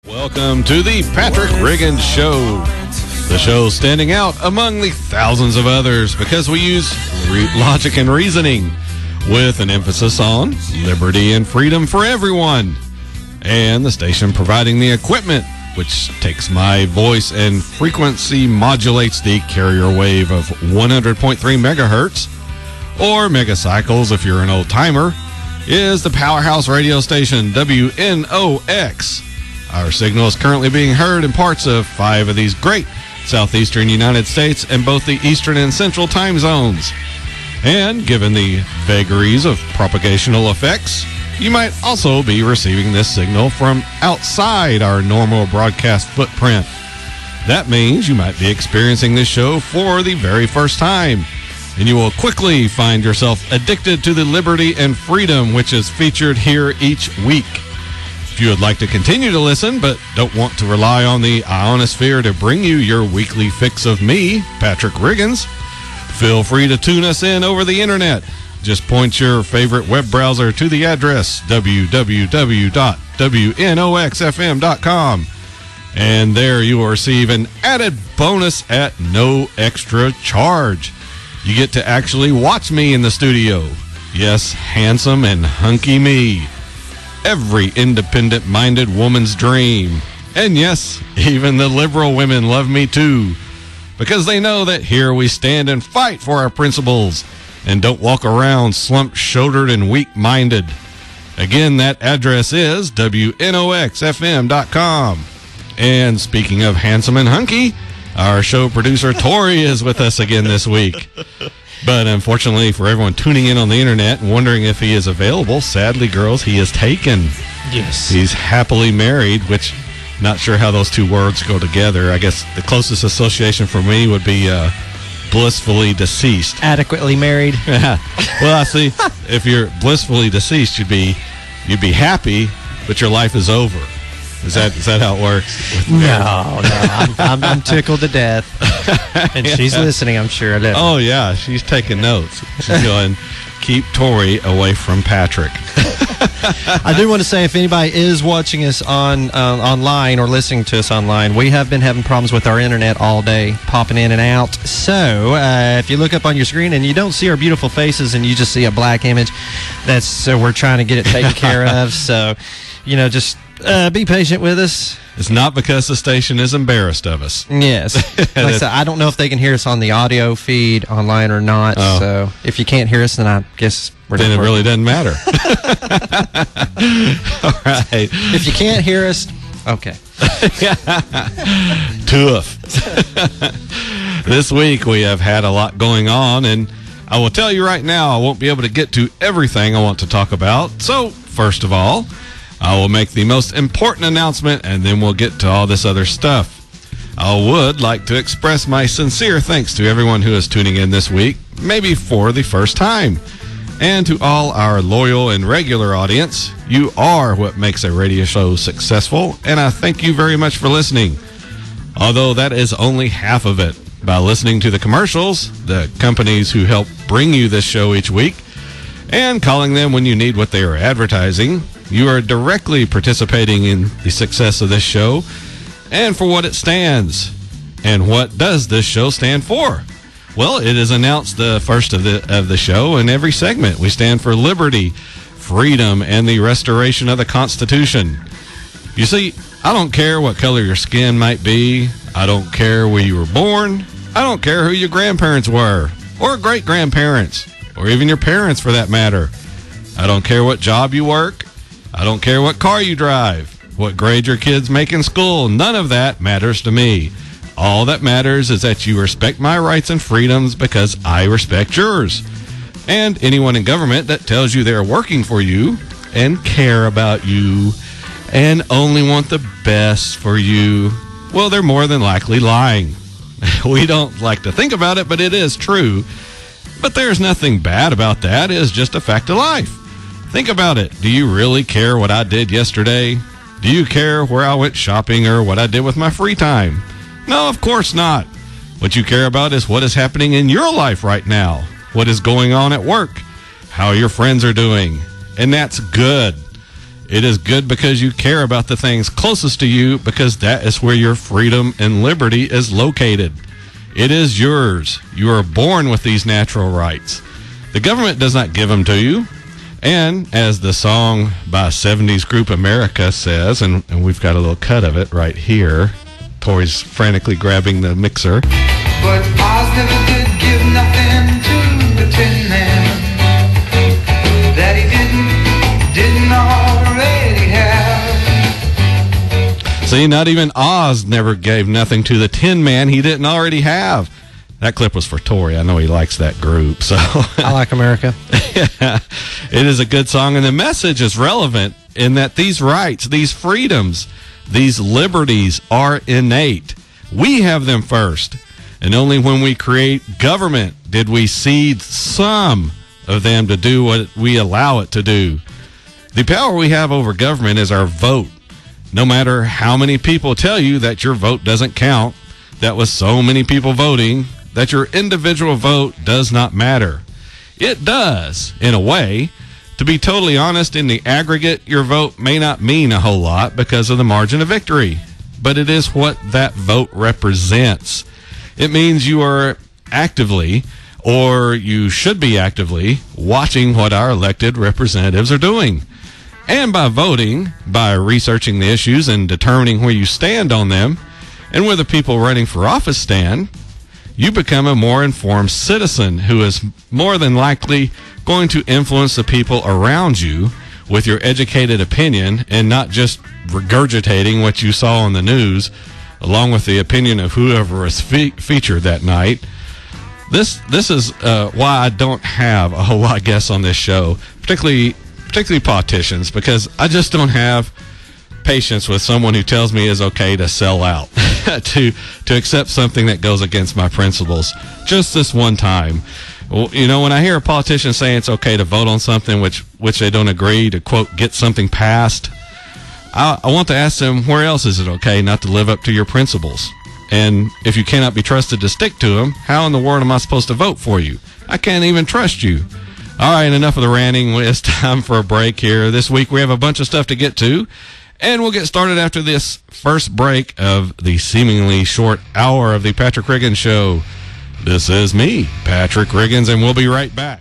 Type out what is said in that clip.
Welcome to the Patrick Riggins Show. The show standing out among the thousands of others because we use logic and reasoning with an emphasis on liberty and freedom for everyone. And the station providing the equipment, which takes my voice and frequency modulates the carrier wave of 100.3 megahertz, or megacycles if you're an old timer, is the powerhouse radio station WNOX. Our signal is currently being heard in parts of 5 of these great southeastern United States and both the eastern and central time zones. And given the vagaries of propagational effects, you might also be receiving this signal from outside our normal broadcast footprint. That means you might be experiencing this show for the very first time, and you will quickly find yourself addicted to the liberty and freedom which is featured here each week. If you would like to continue to listen but don't want to rely on the ionosphere to bring you your weekly fix of me, Patrick Riggins, feel free to tune us in over the internet. Just point your favorite web browser to the address www.wnoxfm.com, and there you will receive an added bonus at no extra charge. You get to actually watch me in the studio. Yes, handsome and hunky me. Every independent-minded woman's dream. And yes, even the liberal women love me too, because they know that here we stand and fight for our principles and don't walk around slump-shouldered and weak-minded. Again, that address is wnoxfm.com. And speaking of handsome and hunky, our show producer Tori is with us again this week. But unfortunately for everyone tuning in on the internet and wondering if he is available, sadly, girls, he is taken. Yes. He's happily married, which, not sure how those two words go together. I guess the closest association for me would be blissfully deceased. Adequately married. Well, I see. If you're blissfully deceased, you'd be happy, but your life is over. Is that how it works? No. I'm tickled to death. And she's listening, I'm sure. Oh, yeah. She's taking notes. She's going, keep Tori away from Patrick. I do want to say, if anybody is watching us online or listening to us online, we have been having problems with our internet all day, popping in and out. So if you look up on your screen and you don't see our beautiful faces and you just see a black image, we're trying to get it taken care of. So, just be patient with us. It's not because the station is embarrassed of us. Yes. Like I said, I don't know if they can hear us on the audio feed online or not. Oh. So if you can't hear us, then I guess then it really doesn't matter. All right. If you can't hear us, okay. Tough. This week we have had a lot going on, and I will tell you right now, I won't be able to get to everything I want to talk about. So, first of all, I will make the most important announcement, and then we'll get to all this other stuff. I would like to express my sincere thanks to everyone who is tuning in this week, maybe for the first time. And to all our loyal and regular audience, you are what makes a radio show successful, and I thank you very much for listening. Although that is only half of it. By listening to the commercials, the companies who help bring you this show each week, and calling them when you need what they are advertising, you are directly participating in the success of this show and for what it stands. And what does this show stand for? Well, it is announced the first of the show in every segment. We stand for liberty, freedom, and the restoration of the Constitution. You see, I don't care what color your skin might be. I don't care where you were born. I don't care who your grandparents were, or great-grandparents, or even your parents for that matter. I don't care what job you work. I don't care what car you drive, what grade your kids make in school. None of that matters to me. All that matters is that you respect my rights and freedoms because I respect yours. And anyone in government that tells you they're working for you and care about you and only want the best for you, well, they're more than likely lying. We don't like to think about it, but it is true. But there's nothing bad about that. It is just a fact of life. Think about it. Do you really care what I did yesterday? Do you care where I went shopping or what I did with my free time? No, of course not. What you care about is what is happening in your life right now. What is going on at work. How your friends are doing. And that's good. It is good because you care about the things closest to you, because that is where your freedom and liberty is located. It is yours. You are born with these natural rights. The government does not give them to you. And as the song by 70s group America says, and we've got a little cut of it right here. Tori's frantically grabbing the mixer. But Oz never did give nothing to the Tin Man that he didn't already have. See, not even Oz never gave nothing to the Tin Man he didn't already have. That clip was for Tori. I know he likes that group. So I like America. Yeah, it is a good song, and the message is relevant in that these rights, these freedoms, these liberties are innate. We have them first, and only when we create government did we cede some of them to do what we allow it to do. The power we have over government is our vote. No matter how many people tell you that your vote doesn't count, that with so many people voting, that your individual vote does not matter. It does, in a way. To be totally honest, in the aggregate, your vote may not mean a whole lot because of the margin of victory, but it is what that vote represents. It means you are actively, or you should be actively, watching what our elected representatives are doing. And by voting, by researching the issues and determining where you stand on them, and where the people running for office stand, you become a more informed citizen who is more than likely going to influence the people around you with your educated opinion, and not just regurgitating what you saw on the news, along with the opinion of whoever was featured that night. This is why I don't have a whole lot of guests on this show, particularly politicians, because I just don't have patience with someone who tells me it's okay to sell out, to accept something that goes against my principles just this one time. Well, you know, when I hear a politician saying it's okay to vote on something which they don't agree to, quote, get something passed, I want to ask them, where else is it okay not to live up to your principles? And if you cannot be trusted to stick to them, how in the world am I supposed to vote for you? I can't even trust you. All right, enough of the ranting. It's time for a break here. This week we have a bunch of stuff to get to, and we'll get started after this first break of the seemingly short hour of the Patrick Riggins Show. This is me, Patrick Riggins, and we'll be right back.